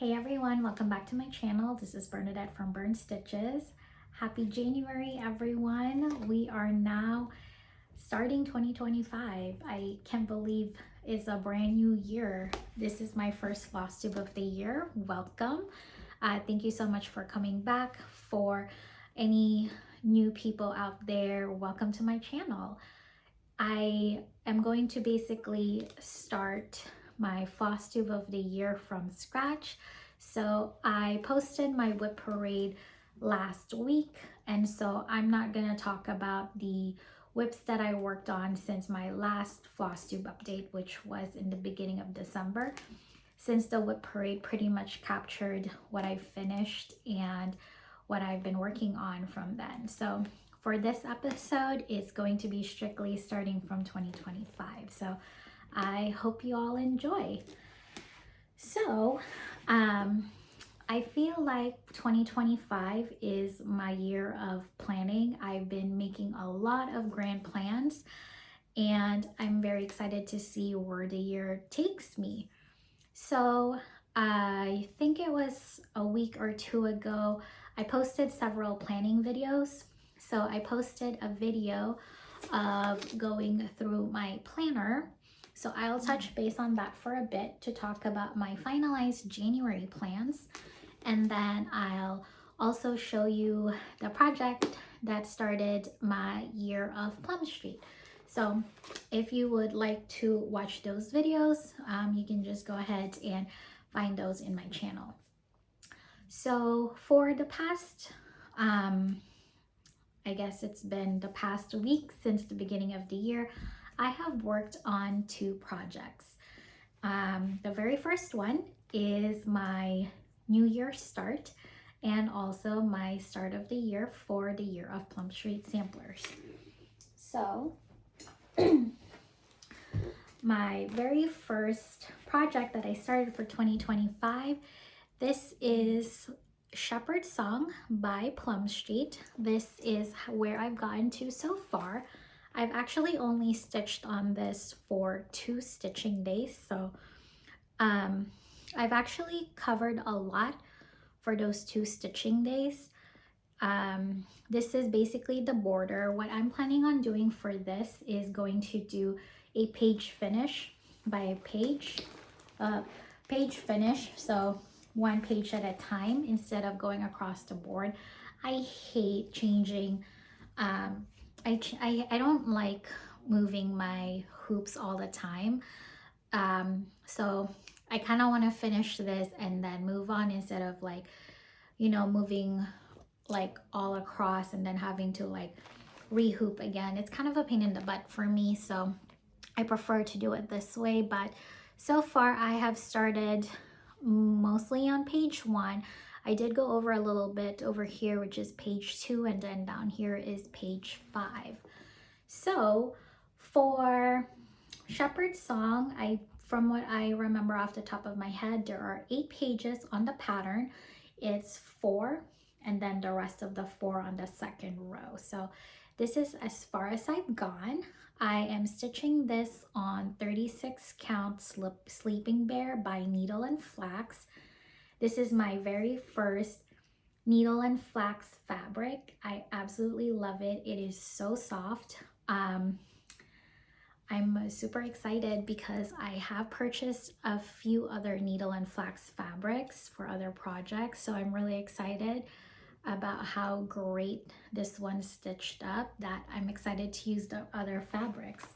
Hey everyone, welcome back to my channel. This is Bernadette from Burn Stitches. Happy January everyone. We are now starting 2025. I can't believe it's a brand new year. This is my first Flosstube of the year. Welcome. Thank you so much for coming back. For any new people out there, welcome to my channel. I am going to basically start my Flosstube of the year from scratch. So I posted my whip parade last week, and so I'm not gonna talk about the whips that I worked on since my last Flosstube update, which was in the beginning of December, since the whip parade pretty much captured what I finished and what I've been working on from then. So for this episode, it's going to be strictly starting from 2025. So I hope you all enjoy. So I feel like 2025 is my year of planning. I've been making a lot of grand plans, and I'm very excited to see where the year takes me. So I think it was a week or two ago, I posted several planning videos. So I posted a video of going through my planner. So I'll touch base on that for a bit to talk about my finalized January plans. And then I'll also show you the project that started my year of Plum Street. So if you would like to watch those videos, you can just go ahead and find those in my channel. So for the past, I guess it's been the past week since the beginning of the year, I have worked on two projects. The very first one is my New Year start, and also my start of the year for the year of Plum Street samplers. So my very first project that I started for 2025, this is Shepherd's Song by Plum Street. This is where I've gotten to so far. I've actually only stitched on this for 2 stitching days, so I've actually covered a lot for those 2 stitching days. This is basically the border. What I'm planning on doing for this is going to do a page finish by page finish, so 1 page at a time instead of going across the board. I hate changing. I don't like moving my hoops all the time. So I kind of want to finish this and then move on instead of like, you know, moving like all across and then having to like rehoop again. It's kind of a pain in the butt for me, so I prefer to do it this way. But so far I have started mostly on page 1. I did go over a little bit over here, which is page 2, and then down here is page 5. So for Shepherd's Song, from what I remember off the top of my head, there are 8 pages on the pattern. It's 4, and then the rest of the 4 on the second row. So this is as far as I've gone. I am stitching this on 36 count Sleeping Bear by Needle and Flax. This is my very first needle and flax fabric. I absolutely love it. It is so soft. I'm super excited because I have purchased a few other needle and flax fabrics for other projects. So I'm really excited about how great this one stitched up that I'm excited to use the other fabrics.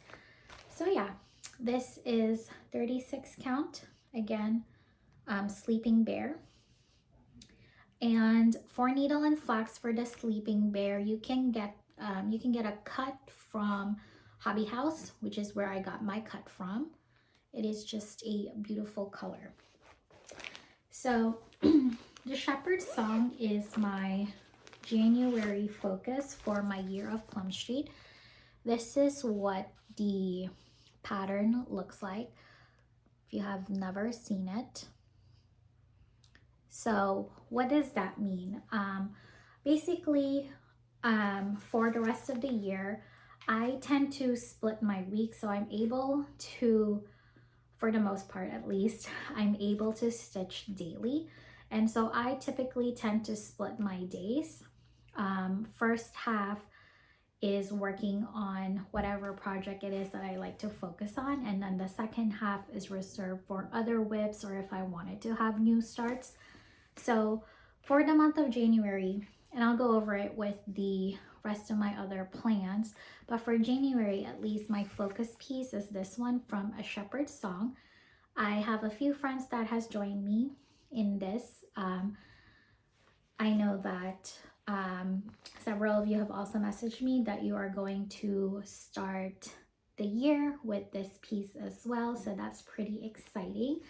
So yeah, this is 36 count, again, Sleeping Bear. And for needle and flax for the Sleeping Bear, you can get a cut from Hobby House, which is where I got my cut from. It is just a beautiful color. So the Shepherd's Song is my January focus for my year of Plum Street. This is what the pattern looks like if you have never seen it. So what does that mean? Basically, for the rest of the year, I tend to split my week, so I'm able to for the most part at least, I'm able to stitch daily. And so I typically tend to split my days. First half is working on whatever project it is that I like to focus on. And then the second half is reserved for other whips or if I wanted to have new starts. So for the month of January, and I'll go over it with the rest of my other plans, but for January, at least my focus piece is this one from A Shepherd's Song. I have a few friends that has joined me in this. I know that several of you have also messaged me that you are going to start the year with this piece as well, so that's pretty exciting.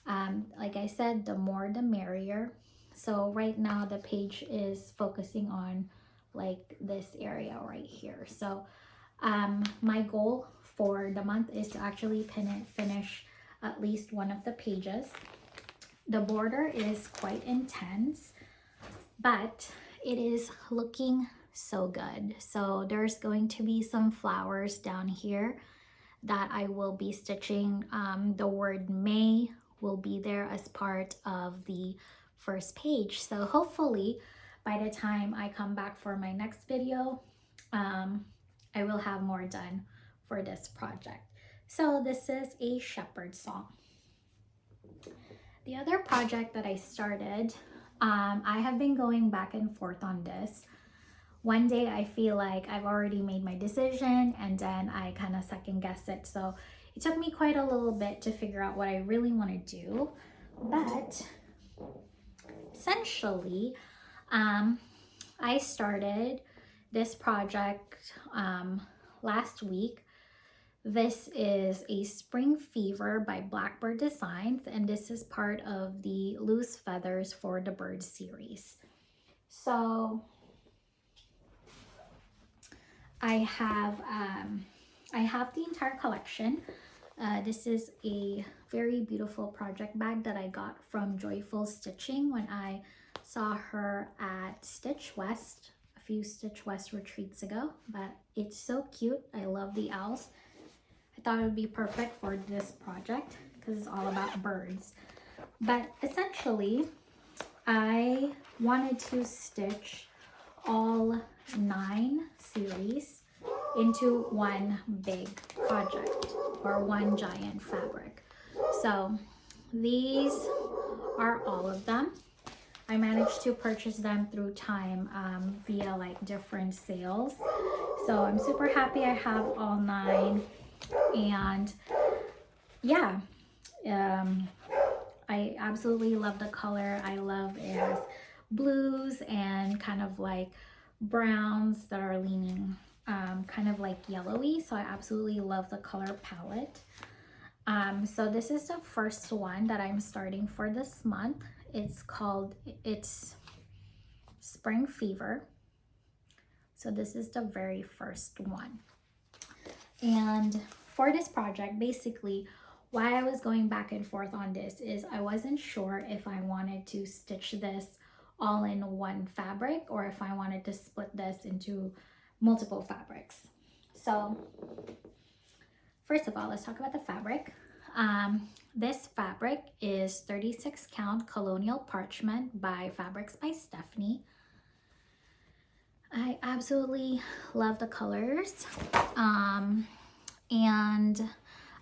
Like I said, the more the merrier. So right now the page is focusing on like this area right here. So my goal for the month is to actually finish at least one of the pages. The border is quite intense, but it is looking so good. So there's going to be some flowers down here that I will be stitching. The word May will be there as part of the first page. So hopefully by the time I come back for my next video, I will have more done for this project. So this is A Shepherd's Song. The other project that I started, I have been going back and forth on this. One day I feel like I've already made my decision and then I kind of second guess it. So it took me quite a little bit to figure out what I really want to do. But essentially, I started this project last week. This is a Spring Fever by Blackbird Designs, and this is part of the Loose Feathers for the Bird series. So I have the entire collection. This is a very beautiful project bag that I got from Joyful Stitching when I saw her at Stitch West, a few Stitch West retreats ago. But it's so cute. I love the owls. I thought it would be perfect for this project because it's all about birds. But essentially, I wanted to stitch all 9 series into one big project or one giant fabric. So these are all of them. I managed to purchase them through time via like different sales. So I'm super happy I have all 9. And yeah, I absolutely love the color. I love it has blues and kind of like browns that are leaning kind of like yellowy. So I absolutely love the color palette. So this is the first one that I'm starting for this month. It's Spring Fever. So this is the very first one. And for this project, basically, why I was going back and forth on this is I wasn't sure if I wanted to stitch this all in one fabric or if I wanted to split this into multiple fabrics. So first of all, let's talk about the fabric. This fabric is 36 count Colonial Parchment by Fabrics by Stephanie. I absolutely love the colors. And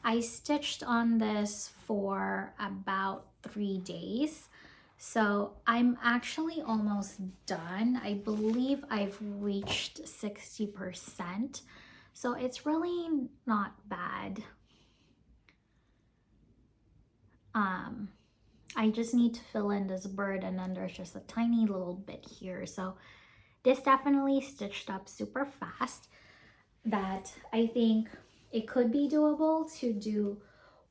I stitched on this for about 3 days. So I'm actually almost done. I believe I've reached 60%. So it's really not bad. I just need to fill in this bird and then there's just a tiny little bit here. So this definitely stitched up super fast, that I think it could be doable to do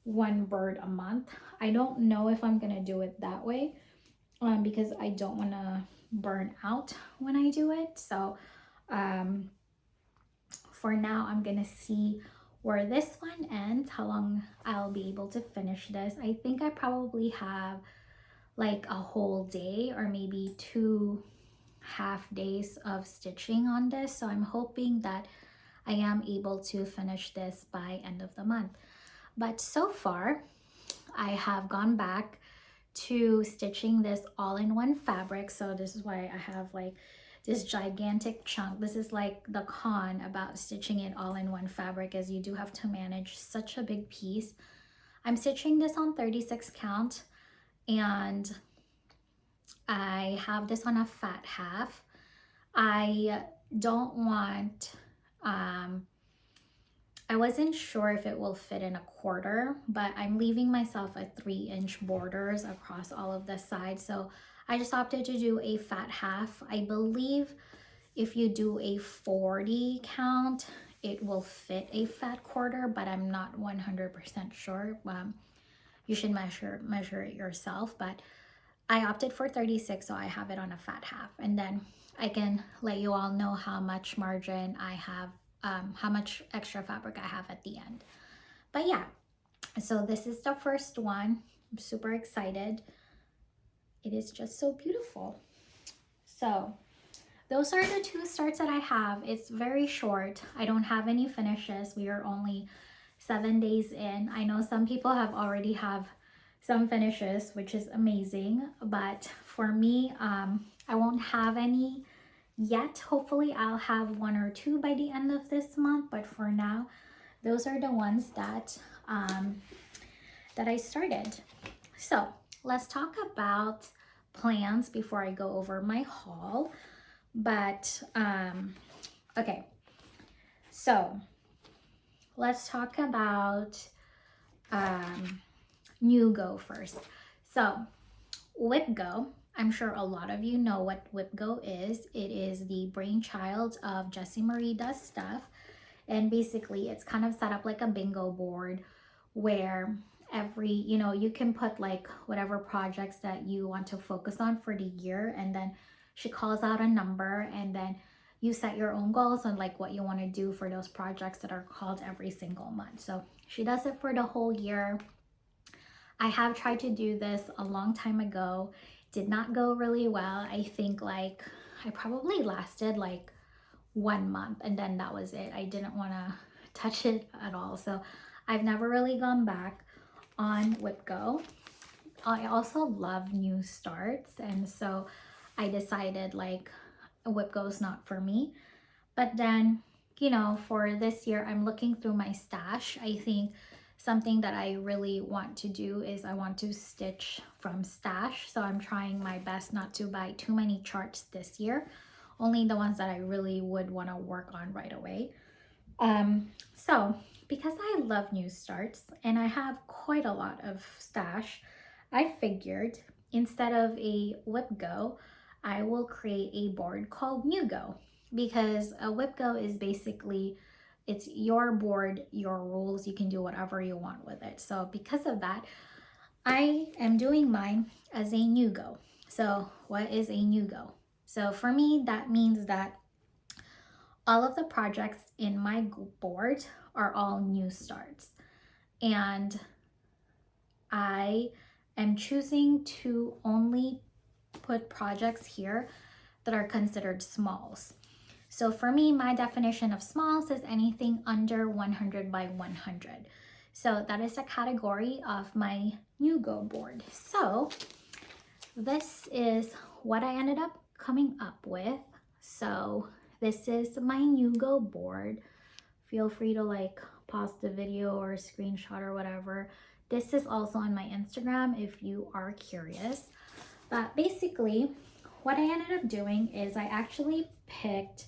one bird a month. I don't know if I'm gonna do it that way because I don't want to burn out when I do it. So for now, I'm gonna see where this one ends, how long I'll be able to finish this. I think I probably have like a whole day or maybe 2 half days of stitching on this. So I'm hoping that I am able to finish this by end of the month. But so far, I have gone back to stitching this all-in-one fabric. So this is why I have like this gigantic chunk. This is like the con about stitching it all in one fabric, is you do have to manage such a big piece. I'm stitching this on 36 count, and I have this on a fat half. I don't want, I wasn't sure if it will fit in a quarter, but I'm leaving myself a 3-inch borders across all of the sides. So I just opted to do a fat half. I believe if you do a 40 count, it will fit a fat quarter, but I'm not 100% sure. You should measure it yourself, but I opted for 36, so I have it on a fat half. And then I can let you all know how much margin I have, how much extra fabric I have at the end. But yeah, so this is the first one. I'm super excited. It is just so beautiful. So those are the 2 starts that I have. It's very short. I don't have any finishes. We are only 7 days in. I know some people already have some finishes, which is amazing, but for me, I won't have any yet. Hopefully I'll have 1 or 2 by the end of this month, but for now, those are the ones that that I started. So let's talk about plans before I go over my haul. But okay, so let's talk about New Go first. So Whip Go, I'm sure a lot of you know what Whip Go is. It is the brainchild of Jessie Marie Does Stuff, and basically it's kind of set up like a bingo board where every, you can put like whatever projects that you want to focus on for the year, and then she calls out a number, and then you set your own goals on like what you want to do for those projects that are called every single month. So she does it for the whole year. I have tried to do this a long time ago. Did not go really well. I think like I probably lasted like 1 month, and then that was it. I didn't want to touch it at all. So I've never really gone back on Whip Go. I also love new starts, and so I decided like Whip Go is not for me. But then, for this year, I'm looking through my stash. I think something that I really want to do is I want to stitch from stash. So I'm trying my best not to buy too many charts this year, only the ones that I really would want to work on right away. So because I love new starts and I have quite a lot of stash, I figured instead of a Whip Go, I will create a board called New Go, because a Whip Go is basically, it's your board, your rules. You can do whatever you want with it. So because of that, I am doing mine as a New Go. So what is a New Go? So for me, that means that all of the projects in my board are all new starts. And I am choosing to only put projects here that are considered smalls. So for me, my definition of smalls is anything under 100 by 100. So that is a category of my New Go board. So this is what I ended up coming up with. So this is my New Go board. Feel free to like pause the video or screenshot or whatever. This is also on my Instagram if you are curious. But basically, what I ended up doing is I actually picked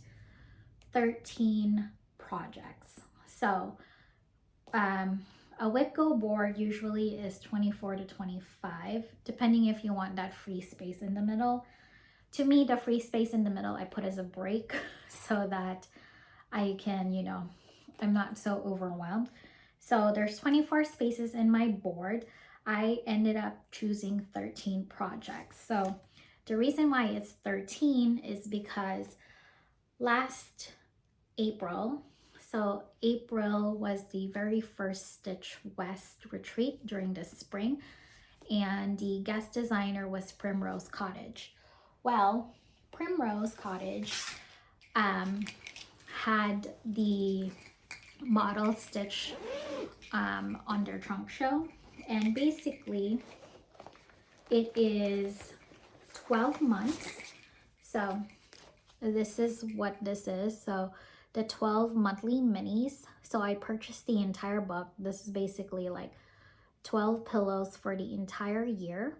13 projects. So a Whip Go board usually is 24 to 25, depending if you want that free space in the middle. To me, the free space in the middle I put as a break so that I can, I'm not so overwhelmed. So there's 24 spaces in my board. I ended up choosing 13 projects. So the reason why it's 13 is because last April, so April was the very first Stitch West retreat during the spring, and the guest designer was Primrose Cottage. Well, Primrose Cottage had the model Stitch on their trunk show, And basically it is 12 months. So this is what this is. So the 12 monthly minis. So I purchased the entire book. This is basically like 12 pillows for the entire year.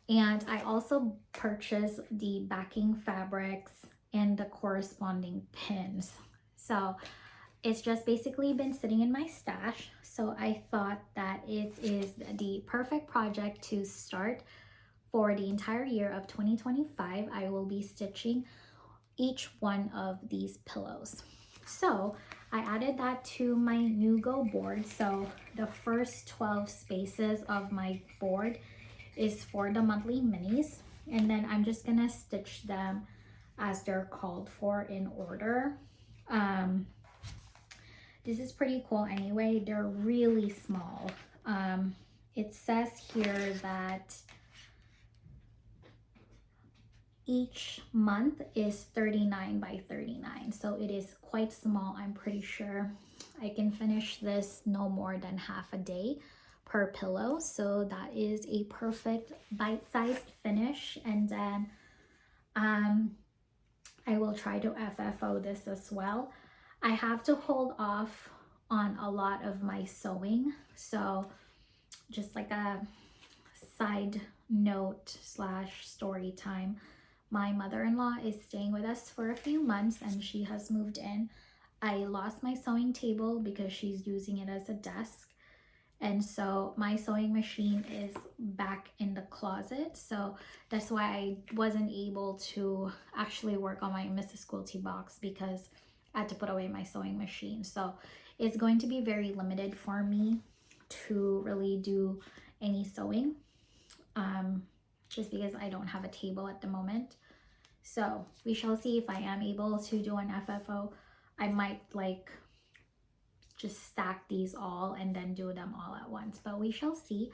And I also purchased the backing fabrics and the corresponding pins. So it's just basically been sitting in my stash. So I thought that it is the perfect project to start for the entire year of 2025. I will be stitching each one of these pillows. So I added that to my new go board. So the first 12 spaces of my board is for the monthly minis, and then I'm just gonna stitch them as they're called for in order. This is pretty cool anyway. They're really small. It says here that each month is 39 by 39, so it is quite small. I'm pretty sure I can finish this no more than half a day per pillow, so that is a perfect bite-sized finish. And then I will try to FFO this as well. I have to hold off on a lot of my sewing, so just like a side note slash story time, my mother-in-law is staying with us for a few months and she has moved in. I lost my sewing table because she's using it as a desk, and so my sewing machine is back in the closet, so that's why I wasn't able to actually work on my Mrs. Quilty box, because I had to put away my sewing machine. So it's going to be very limited for me to really do any sewing, just because I don't have a table at the moment. So we shall see if I am able to do an FFO. I might like just stack these all and then do them all at once, but we shall see.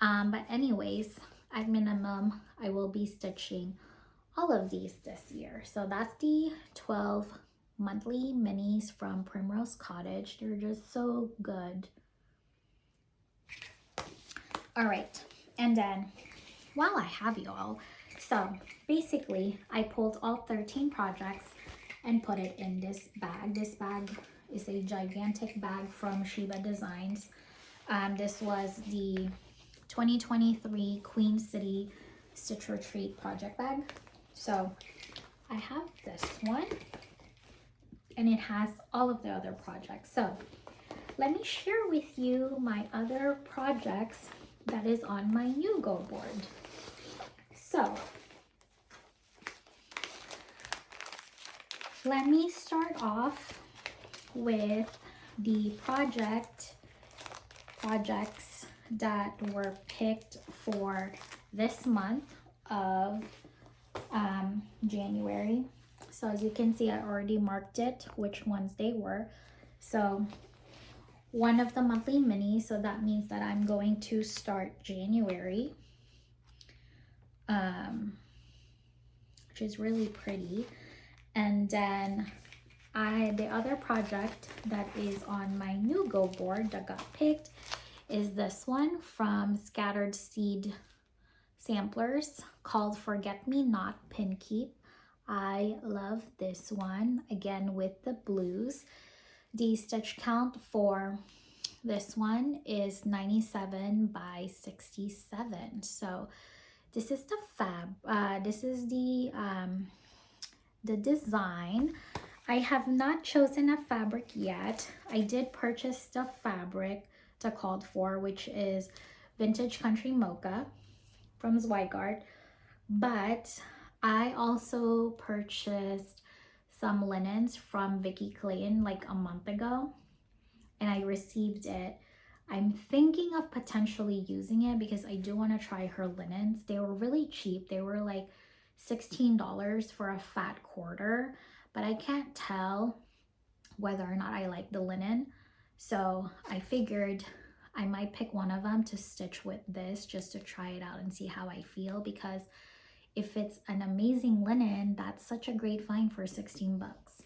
But anyways, at minimum, I will be stitching all of these this year. So that's the 12 monthly minis from Primrose Cottage. They're just so good. All right, and then while I have you all, so basically I pulled all 13 projects and put it in this bag. This bag is a gigantic bag from Sheba Designs. This was the 2023 Queen City Stitch Retreat project bag. So I have this one and it has all of the other projects. So let me share with you my other projects that is on my new go board. So let me start off with the projects that were picked for this month of January. So as you can see, I already marked it which ones they were. So one of the monthly minis, so that means that I'm going to start January, which is really pretty. And then the other project that is on my new go board that got picked is this one from Scattered Seed Samplers called Forget Me Not Pin Keep. I love this one, again with the blues. The stitch count for this one is 97 by 67. So this is the this is the design. I have not chosen a fabric yet. I did purchase the fabric that called for, which is Vintage Country Mocha from Zweigart, but I also purchased some linens from Vicky Clayton like a month ago and I received it. I'm thinking of potentially using it because I do want to try her linens. They were really cheap. They were like $16 for a fat quarter, but I can't tell whether or not I like the linen. So I figured I might pick one of them to stitch with this just to try it out and see how I feel, because if it's an amazing linen, that's such a great find for 16 bucks.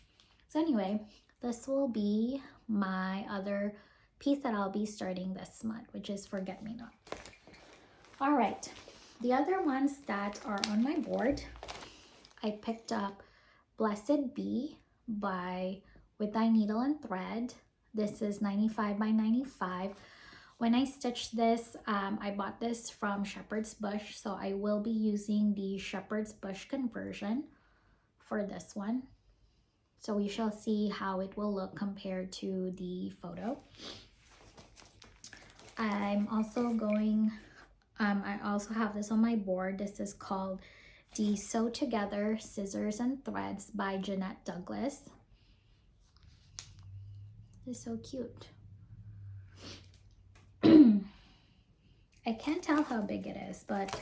So anyway, this will be my other piece that I'll be starting this month, which is Forget Me Not. All right, the other ones that are on my board, I picked up Blessed Be by With Thy Needle and Thread. This is 95 by 95. When I stitched this, I bought this from Shepherd's Bush, so I will be using the Shepherd's Bush conversion for this one. So we shall see how it will look compared to the photo. I'm also going, I also have this on my board. This is called the Sew Together Scissors and Threads by Jeanette Douglas. This is so cute. I can't tell how big it is, but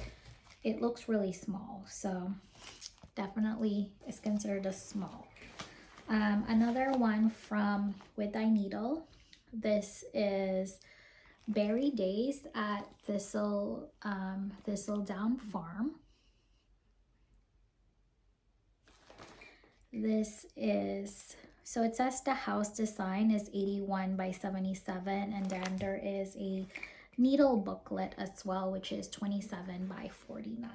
it looks really small, so definitely is considered a small. Another one from With Thy Needle. This is Berry Days at Thistledown Farm. This is, so it says the house design is 81 by 77, and then there is a needle booklet as well, which is 27 by 49.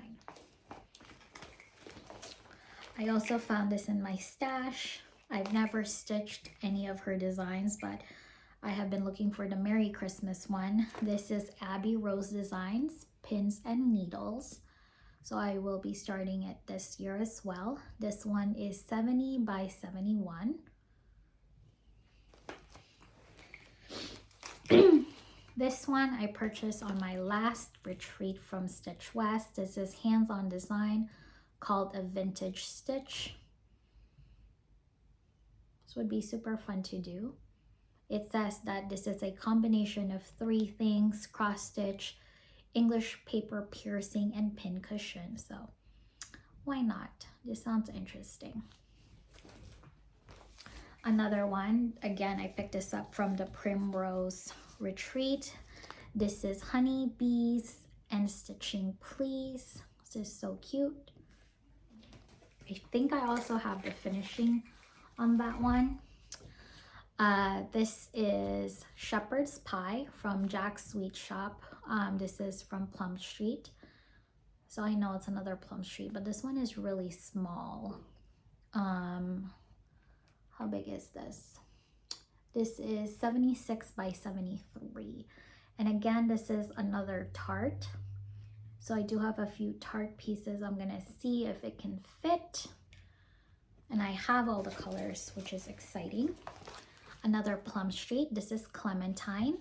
I also found this in my stash. I've never stitched any of her designs, but I have been looking for the Merry Christmas one. This is Abby Rose Designs, Pins and Needles. So I will be starting it this year as well. This one is 70 by 71. This one I purchased on my last retreat from Stitch West. This is hands-on design called a vintage stitch. This would be super fun to do. It says that this is a combination of 3 things: cross stitch, English paper piercing, and pin cushion. So why not? This sounds interesting. Another one, again, I picked this up from the Primrose Retreat. This is Honey Bees and Stitching Please. This is so cute. I think I also have the finishing on that one. This is Shepherd's Pie from Jack's Sweet Shop. This is from Plum Street. So I know it's another Plum Street, but this one is really small. How big is this? This is 76 by 73. And again, this is another tart. So I do have a few tart pieces. I'm gonna see if it can fit. And I have all the colors, which is exciting. Another Plum Street. This is Clementine.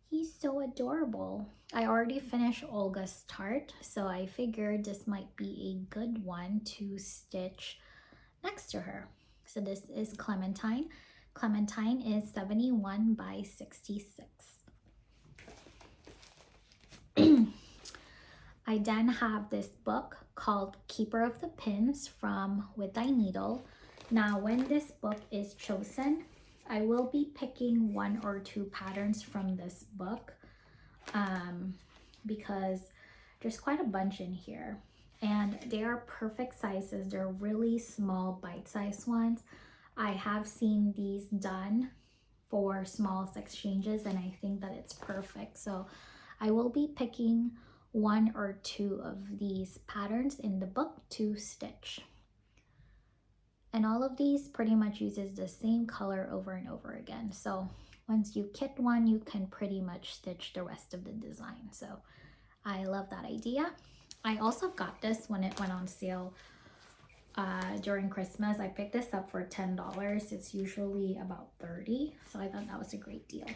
He's so adorable. I already finished Olga's tart, so I figured this might be a good one to stitch next to her. So this is Clementine. Clementine is 71 by 66. I then have this book called Keeper of the Pins from With Thy Needle. Now, when this book is chosen, I will be picking 1 or 2 patterns from this book because there's quite a bunch in here. And they are perfect sizes. They're really small, bite-sized ones. I have seen these done for small exchanges, and I think that it's perfect. So I will be picking 1 or 2 of these patterns in the book to stitch. And all of these pretty much uses the same color over and over again. So once you kit one, you can pretty much stitch the rest of the design. So I love that idea. I also got this when it went on sale during Christmas. I picked this up for $10. It's usually about $30. So I thought that was a great deal.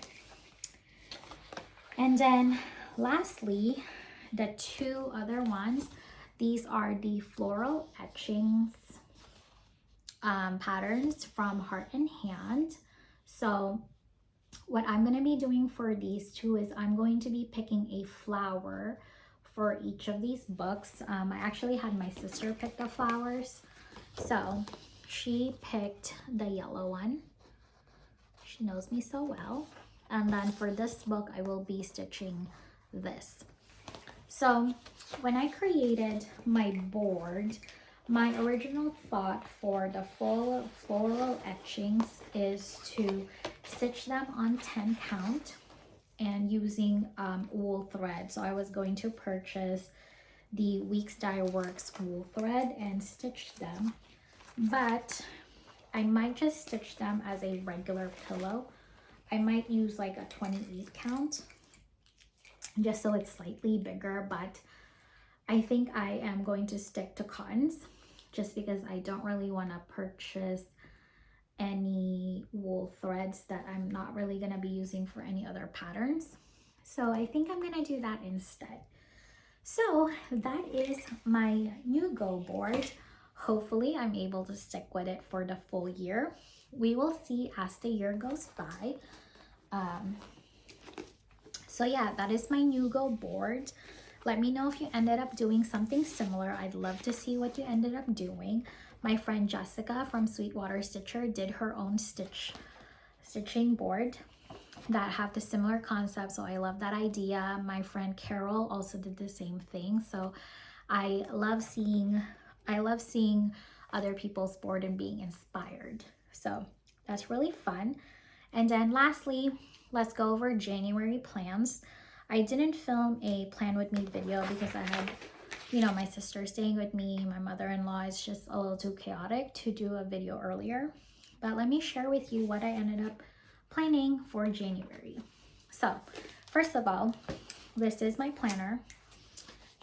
And then lastly, the 2 other ones, these are the floral etchings patterns from Heart and Hand. So what I'm going to be doing for these 2 is I'm going to be picking a flower for each of these books. I actually had my sister pick the flowers. So she picked the yellow one. She knows me so well. And then for this book, I will be stitching this. So when I created my board, my original thought for the full floral etchings is to stitch them on 10 count and using wool thread. So I was going to purchase the Weeks Dye Works wool thread and stitch them, but I might just stitch them as a regular pillow. I might use like a 28 count just so it's slightly bigger, but I think I am going to stick to cottons just because I don't really want to purchase any wool threads that I'm not really going to be using for any other patterns. So I think I'm going to do that instead. So that is my new go board. Hopefully I'm able to stick with it for the full year. We will see as the year goes by. So yeah, that is my new go board. Let me know if you ended up doing something similar. I'd love to see what you ended up doing. My friend Jessica from Sweetwater Stitcher did her own stitching board that have the similar concept, so I love that idea. My friend Carol also did the same thing, so I love seeing other people's board and being inspired. So that's really fun. And then lastly, let's go over January plans. I didn't film a plan with me video because I had, my sister staying with me, my mother-in-law. Is just a little too chaotic to do a video earlier. But let me share with you what I ended up planning for January. So first of all, this is my planner.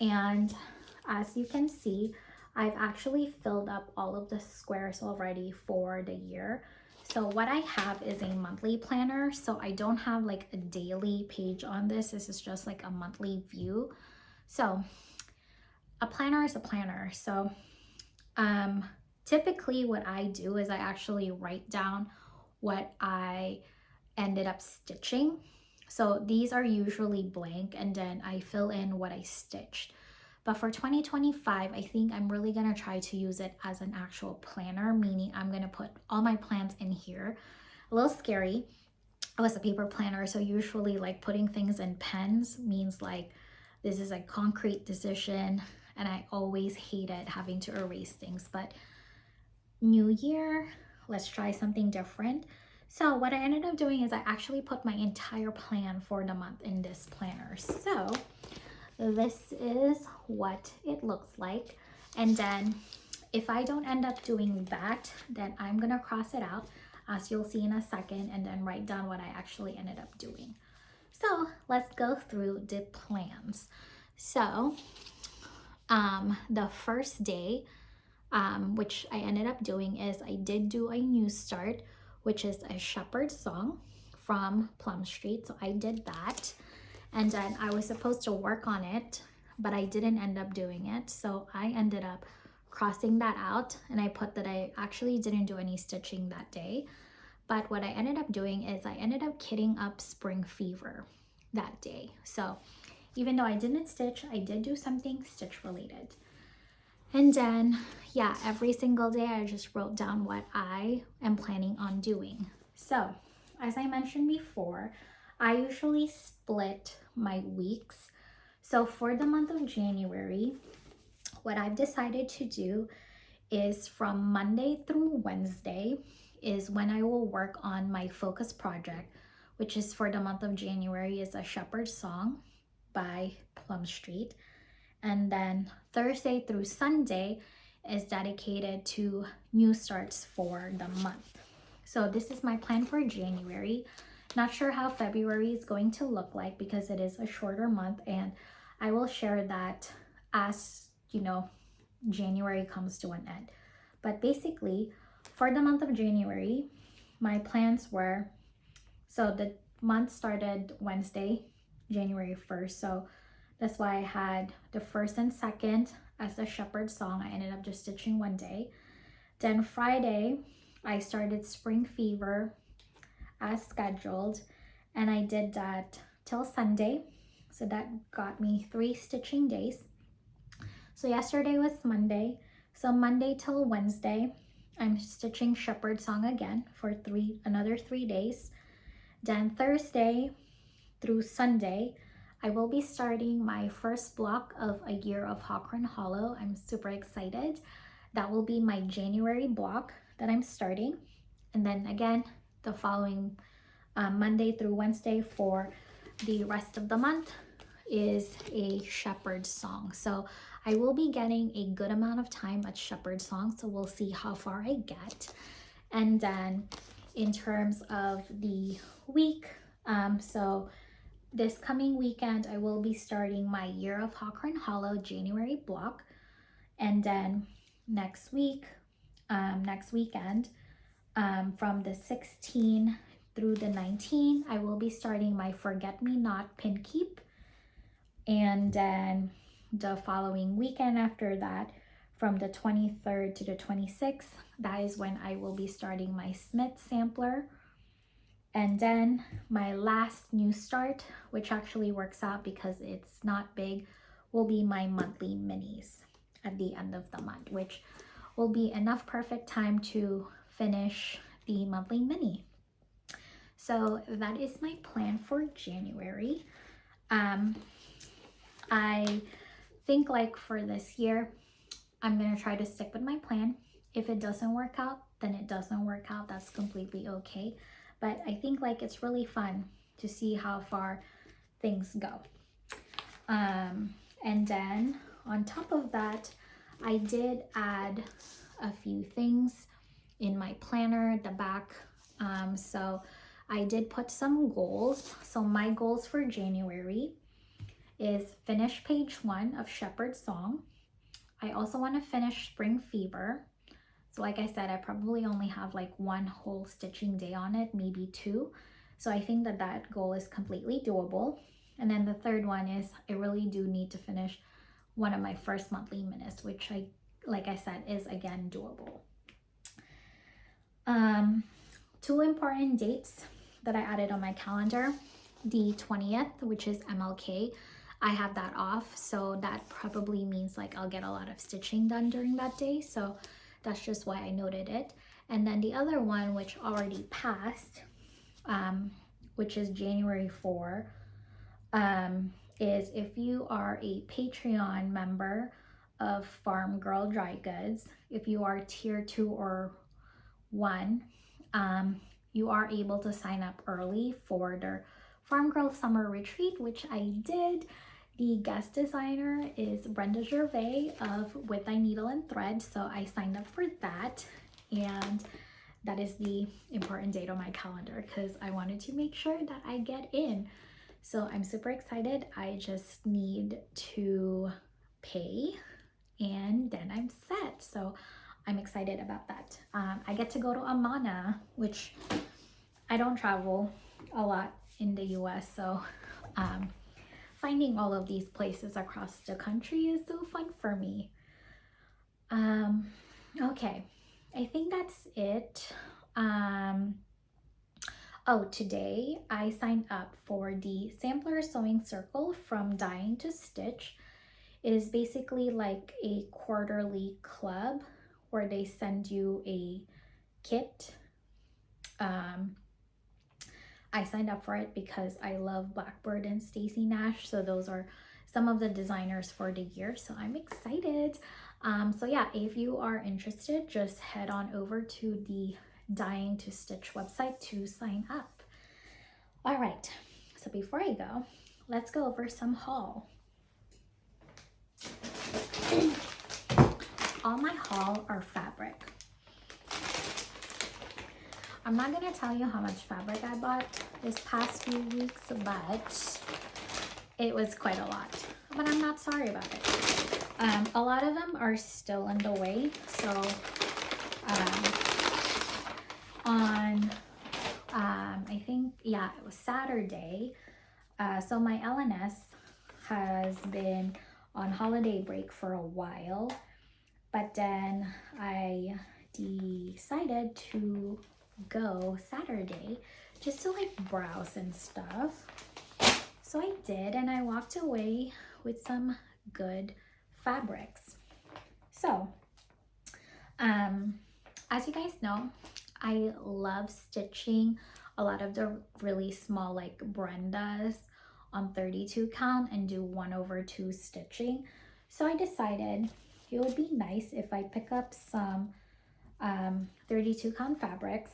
And as you can see, I've actually filled up all of the squares already for the year. So what I have is a monthly planner. So I don't have like a daily page on this. This is just like a monthly view. So a planner is a planner. So typically what I do is I actually write down what I ended up stitching. So these are usually blank and then I fill in what I stitched. But for 2025, I think I'm really gonna try to use it as an actual planner, meaning I'm gonna put all my plans in here. A little scary. It was a paper planner, so usually like putting things in pens means like this is a concrete decision and I always hated having to erase things. But new year, let's try something different. So what I ended up doing is I actually put my entire plan for the month in this planner. So this is what it looks like. And then if I don't end up doing that, then I'm gonna cross it out, as you'll see in a second, and then write down what I actually ended up doing. So let's go through the plans. So the first day, which I ended up doing, is I did do a new start, which is a shepherd song from Plum Street. So I did that. And then I was supposed to work on it, but I didn't end up doing it. So I ended up crossing that out and I put that I actually didn't do any stitching that day. But what I ended up doing is I ended up kitting up Spring Fever that day. So even though I didn't stitch, I did do something stitch related. And then, yeah, every single day I just wrote down what I am planning on doing. So as I mentioned before, I usually split my weeks. So for the month of January, what I've decided to do is from Monday through Wednesday is when I will work on my focus project, which is for the month of January, is a shepherd song by Plum Street. And then Thursday through Sunday is dedicated to new starts for the month. So this is my plan for January. Not sure how February is going to look like because it is a shorter month, and I will share that as January comes to an end. But basically for the month of January, my plans were, so the month started Wednesday, January 1st. So that's why I had the first and second as a shepherd song. I ended up just stitching one day. Then Friday, I started Spring Fever as scheduled, and I did that till Sunday. So that got me 3 stitching days. So yesterday was Monday. So Monday till Wednesday, I'm stitching shepherd song again for another 3 days. Then Thursday through Sunday, I will be starting my first block of A Year of Hawkrun Hollow. I'm super excited. That will be my January block that I'm starting. And then again, the following Monday through Wednesday for the rest of the month is a shepherd song. So I will be getting a good amount of time at shepherd song, so we'll see how far I get. And then in terms of the week, so this coming weekend I will be starting my Year of Hawkhorn Hollow January block, and then next weekend, from the 16th through the 19th, I will be starting my Forget Me Not pin keep. And then the following weekend after that, from the 23rd to the 26th, that is when I will be starting my Smith sampler. And then my last new start, which actually works out because it's not big, will be my monthly minis at the end of the month, which will be enough perfect time to finish the monthly mini. So that is my plan for January. I think like for this year, I'm gonna try to stick with my plan. If it doesn't work out, then it doesn't work out. That's completely okay. But I think like it's really fun to see how far things go. And then on top of that, I did add a few things in my planner at the back. So I did put some goals. So my goals for January is finish page 1 of Shepherd Song. I also want to finish Spring Fever. So like I said, I probably only have like 1 whole stitching day on it, maybe 2. So I think that that goal is completely doable. And then the third one is I really do need to finish one of my first monthly minutes, which like I said, is again doable. 2 important dates that I added on my calendar. The 20th, which is MLK. I have that off, so that probably means like I'll get a lot of stitching done during that day, so that's just why I noted it. And then the other one, which already passed, which is January 4, is if you are a Patreon member of Farm Girl Dry Goods, if you are tier 2 or 1, you are able to sign up early for their Farm Girl Summer Retreat, which I did. The guest designer is Brenda Gervais of With Thy Needle and Thread, so I signed up for that, and that is the important date on my calendar because I wanted to make sure that I get in. So I'm super excited. I just need to pay and then I'm set. So I'm excited about that. I get to go to Amana, which I don't travel a lot in the US, so finding all of these places across the country is so fun for me. Okay, I think that's it. Oh, today I signed up for the Sampler Sewing Circle from Dying to Stitch. It is basically like a quarterly club where they send you a kit. I signed up for it because I love Blackbird and Stacey Nash, so those are some of the designers for the year, so I'm excited. So yeah, if you are interested, just head on over to the Dying to Stitch website to sign up. All right, so before I go, let's go over some haul. All my haul are fabric. I'm not gonna tell you how much fabric I bought this past few weeks, but it was quite a lot. But I'm not sorry about it. A lot of them are still in the way, so on I think, yeah, it was Saturday. So my LNS has been on holiday break for a while, but then I decided to go Saturday just to like browse and stuff. So I did, and I walked away with some good fabrics. So as you guys know, I love stitching a lot of the really small like Brendas on 32 count and do 1/2 stitching. So I decided it would be nice if I pick up some 32 count fabrics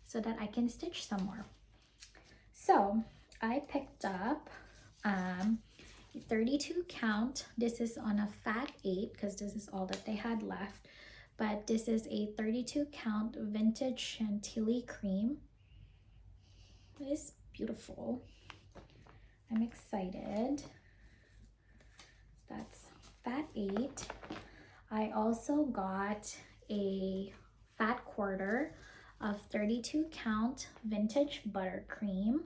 so that I can stitch some more. So I picked up 32 count. This is on a fat 8 because this is all that they had left. But this is a 32 count vintage chantilly cream. It is beautiful. I'm excited. That's fat 8. I also got a fat quarter of 32 count vintage buttercream.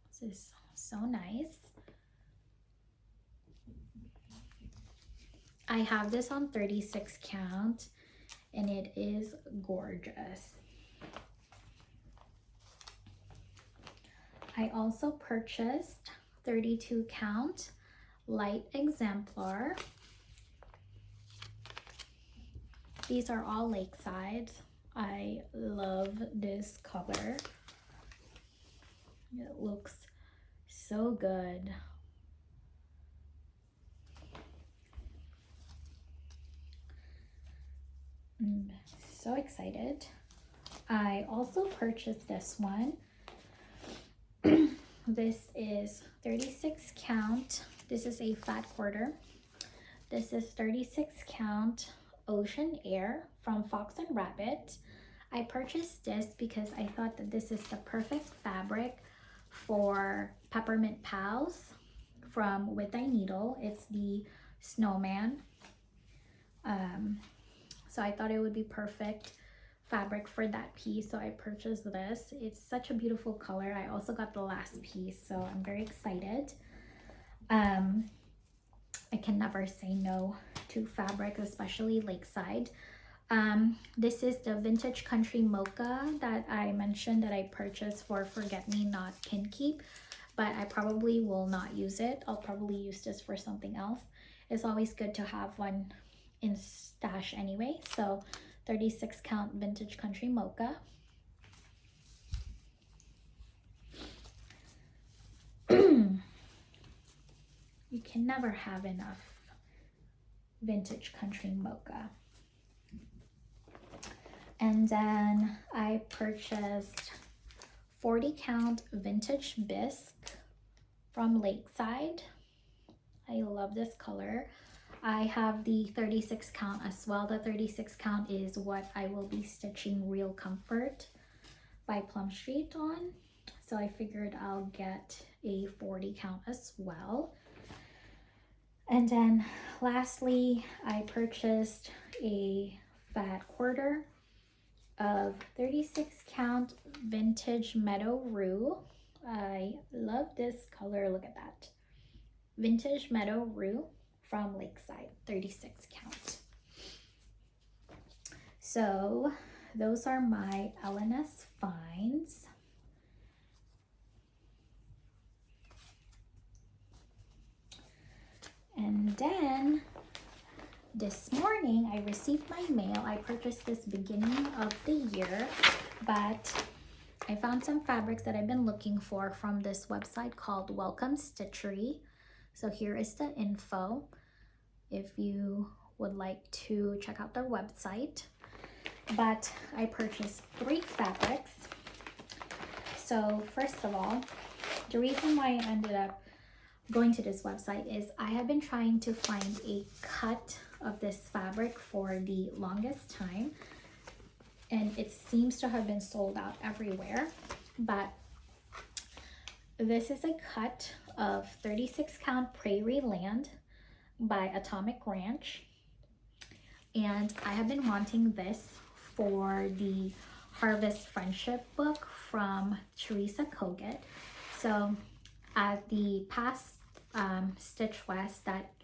This is so nice. I have this on 36 count and it is gorgeous. I also purchased 32 count light exemplar. These are all Lakeside. I love this color. It looks so good. I'm so excited. I also purchased this one. This is 36 count. This is a fat quarter. This is 36 count Ocean Air from Fox and Rabbit. I purchased this because I thought that this is the perfect fabric for Peppermint Pals from With Thy Needle. It's the snowman. So I thought it would be perfect fabric for that piece, so I purchased this. It's such a beautiful color. I also got the last piece, so I'm very excited. I can never say no to fabric, especially Lakeside. This is the Vintage Country Mocha that I mentioned that I purchased for Forget Me Not Pin Keep, but I probably will not use it. I'll probably use this for something else. It's always good to have one in stash anyway. So 36 count Vintage Country Mocha. You can never have enough Vintage Country Mocha. And then I purchased 40 count Vintage Bisque from Lakeside. I love this color. I have the 36 count as well. The 36 count is what I will be stitching Real Comfort by Plum Street on. So I figured I'll get a 40 count as well. And then lastly, I purchased a fat quarter of 36 count Vintage Meadow Rue. I love this color. Look at that. Vintage Meadow Rue from Lakeside, 36 count. So those are my LNS finds. And then this morning I received my mail. I purchased this beginning of the year, but I found some fabrics that I've been looking for from this website called Welcome Stitchery. So here is the info if you would like to check out their website. But I purchased 3 fabrics. So first of all, the reason why I ended up going to this website is I have been trying to find a cut of this fabric for the longest time, and it seems to have been sold out everywhere. But this is a cut of 36 count Prairie Land by Atomic Ranch, and I have been wanting this for the Harvest Friendship book from Teresa Kogut. So at the past Stitch West that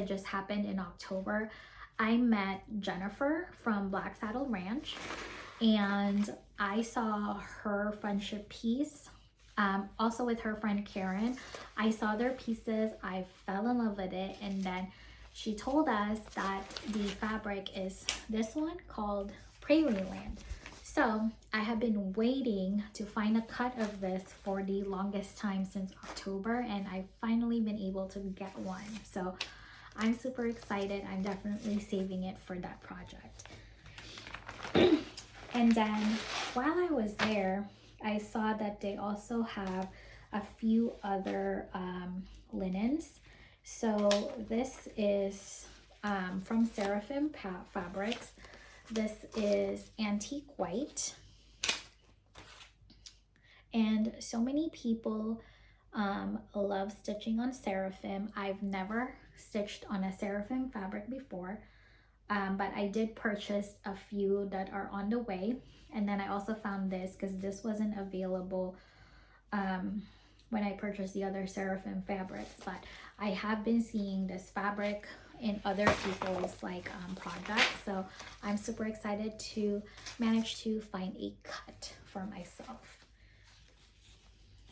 just happened in October, I met Jennifer from Black Saddle Ranch, and I saw her friendship piece also with her friend Karen. I saw their pieces, I fell in love with it, and then she told us that the fabric is this one called Prairie Land. So I have been waiting to find a cut of this for the longest time since October, and I've finally been able to get one. So I'm super excited. I'm definitely saving it for that project. And then while I was there, I saw that they also have a few other linens. So this is from Seraphim Fabrics. This is antique white. And so many people love stitching on Seraphim. I've never stitched on a Seraphim fabric before, but I did purchase a few that are on the way. And then I also found this because this wasn't available when I purchased the other Seraphim fabrics, but I have been seeing this fabric in other people's like products, so I'm super excited to manage to find a cut for myself.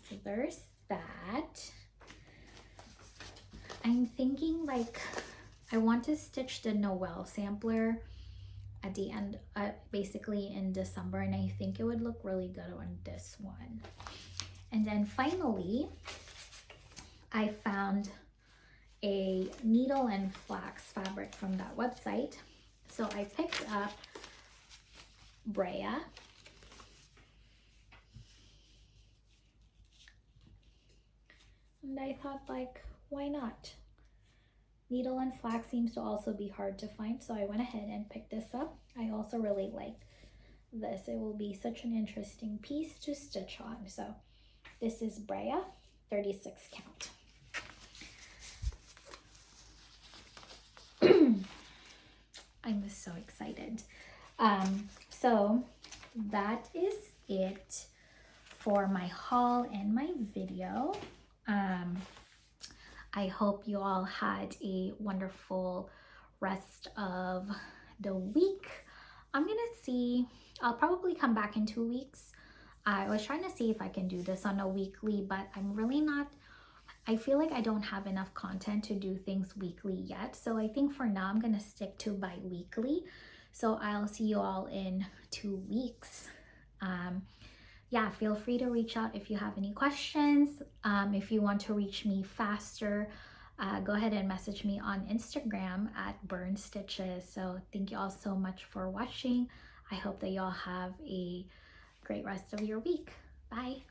So there's that. I'm thinking like I want to stitch the Noel sampler at the end, basically in December, and I think it would look really good on this one. And then finally, I found a needle and flax fabric from that website. So I picked up Brea. And I thought, like, why not? Needle and flax seems to also be hard to find, so I went ahead and picked this up. I also really like this. It will be such an interesting piece to stitch on. So this is Brea, 36 count. I'm so excited. So that is it for my haul and my video. I hope you all had a wonderful rest of the week. I'm gonna see, I'll probably come back in 2 weeks. I was trying to see if I can do this on a weekly, but I'm really not, I feel like I don't have enough content to do things weekly yet. So I think for now I'm gonna stick to bi-weekly. So I'll see you all in 2 weeks. Yeah, feel free to reach out if you have any questions. If you want to reach me faster, go ahead and message me on Instagram at Burn Stitches. So thank you all so much for watching. I hope that y'all have a great rest of your week. Bye.